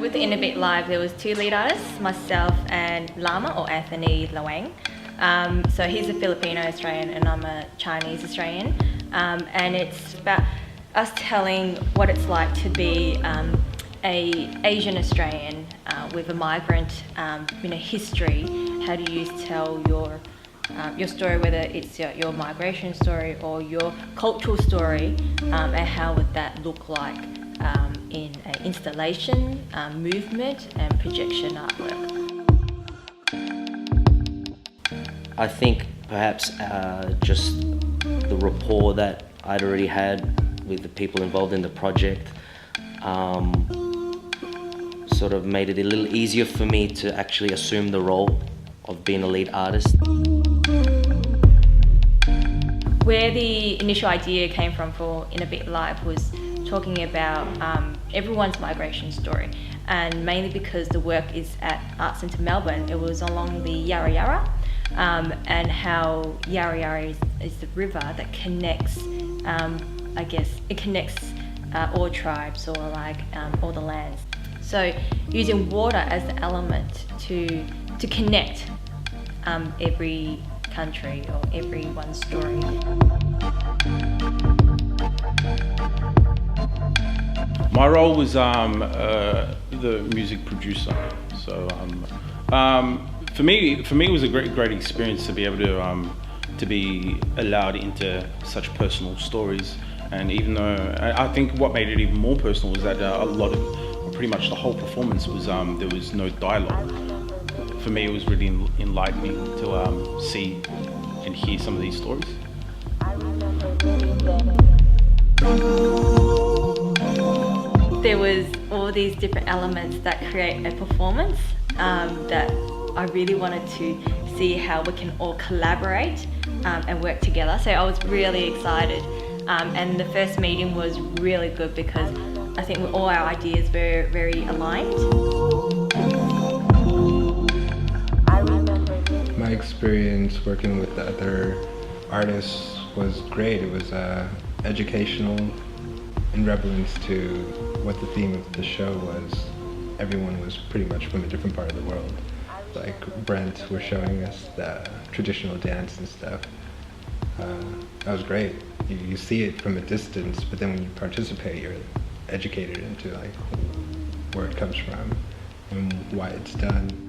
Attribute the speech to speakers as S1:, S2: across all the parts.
S1: with the In a Bit Live, there was two lead artists, myself and Lama, or Anthony Lawang. So he's a Filipino Australian and I'm a Chinese Australian. And it's about us telling what it's like to be a Asian Australian with a migrant history. How do you tell your story, whether it's your migration story or your cultural story, and how would that look like in an installation, movement and projection artwork?
S2: I think perhaps just the rapport that I'd already had with the people involved in the project sort of made it a little easier for me to actually assume the role of being a lead artist.
S1: Where the initial idea came from for In a Bit Live was talking about everyone's migration story, and mainly because the work is at Art Centre Melbourne, it was along the Yarra Yarra, and how Yarra Yarra is the river that connects, it connects all tribes or all the lands. So using water as the element to connect every country or everyone's story.
S3: My role was the music producer. So for me it was a great experience to be able to be allowed into such personal stories. And even though I think what made it even more personal was that pretty much the whole performance was there was no dialogue. For me, it was really enlightening to see and hear some of these stories.
S1: There was all these different elements that create a performance that I really wanted to see how we can all collaborate and work together. So I was really excited, and the first meeting was really good because I think all our ideas were very aligned.
S4: My experience working with the other artists was great. It was educational in relevance to what the theme of the show was. Everyone was pretty much from a different part of the world. Like Brent was showing us the traditional dance and stuff. That was great. You see it from a distance, but then when you participate, you're educated into like where it comes from and why it's done.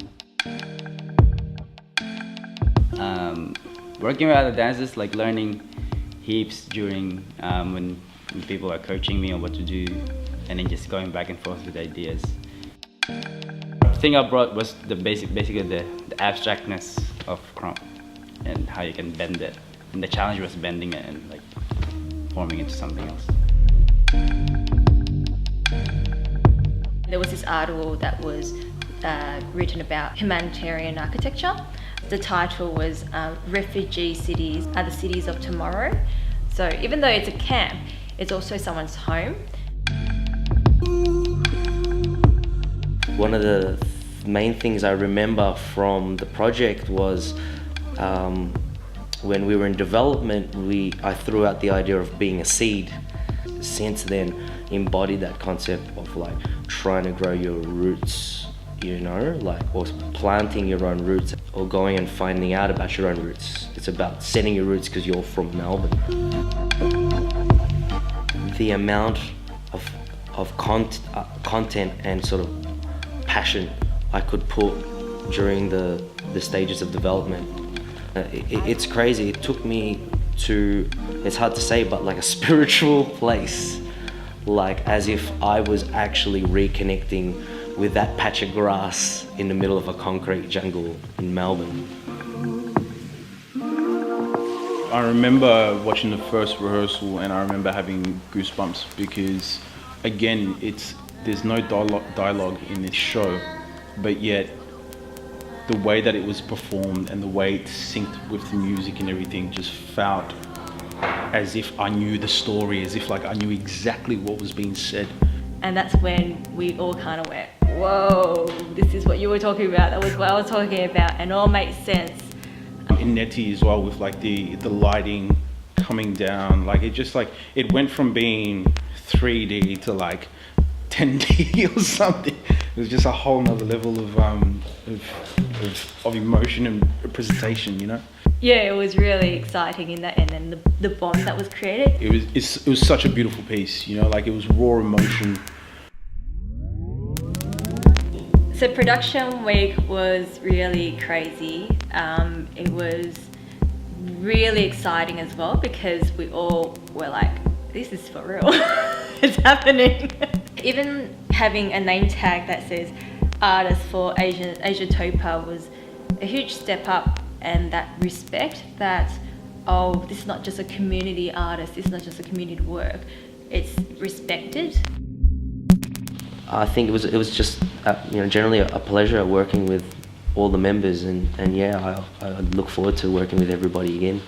S5: Working with other dancers, like learning heaps during when people are coaching me on what to do, and then just going back and forth with ideas. The thing I brought was basically the abstractness of chrome and how you can bend it. And the challenge was bending it and like forming into something else.
S1: There was this article that was written about humanitarian architecture. The title was Refugee Cities Are the Cities of Tomorrow. So even though it's a camp, it's also someone's home.
S2: One of the main things I remember from the project was when we were in development, I threw out the idea of being a seed. Since then, embodied that concept of like trying to grow your roots, or planting your own roots, or going and finding out about your own roots. It's about setting your roots because you're from Melbourne. The amount of content and sort of passion I could put during the stages of development, it's crazy. It took me to, it's hard to say, but like a spiritual place, like as if I was actually reconnecting with that patch of grass in the middle of a concrete jungle in Melbourne.
S3: I remember watching the first rehearsal and I remember having goosebumps because, again, there's no dialogue in this show, but yet the way that it was performed and the way it synced with the music and everything just felt as if I knew the story, as if like I knew exactly what was being said.
S1: And that's when we all kind of went, whoa, this is what you were talking about, that was what I was talking about, and it all makes sense.
S3: In Netty as well, with like the lighting coming down, like it just like, it went from being 3D to like 10D or something. It was just a whole nother level of emotion and presentation, you know.
S1: Yeah, it was really exciting in that end, and the bond that was created.
S3: It was such a beautiful piece, you know, like it was raw emotion.
S1: So production week was really crazy. It was really exciting as well because we all were like, this is for real. It's happening. Even having a name tag that says artist for Asiatopa was a huge step up, and that respect that, oh, this is not just a community artist, this is not just a community work, it's respected.
S2: I think it was just generally a pleasure working with all the members, and yeah, I look forward to working with everybody again.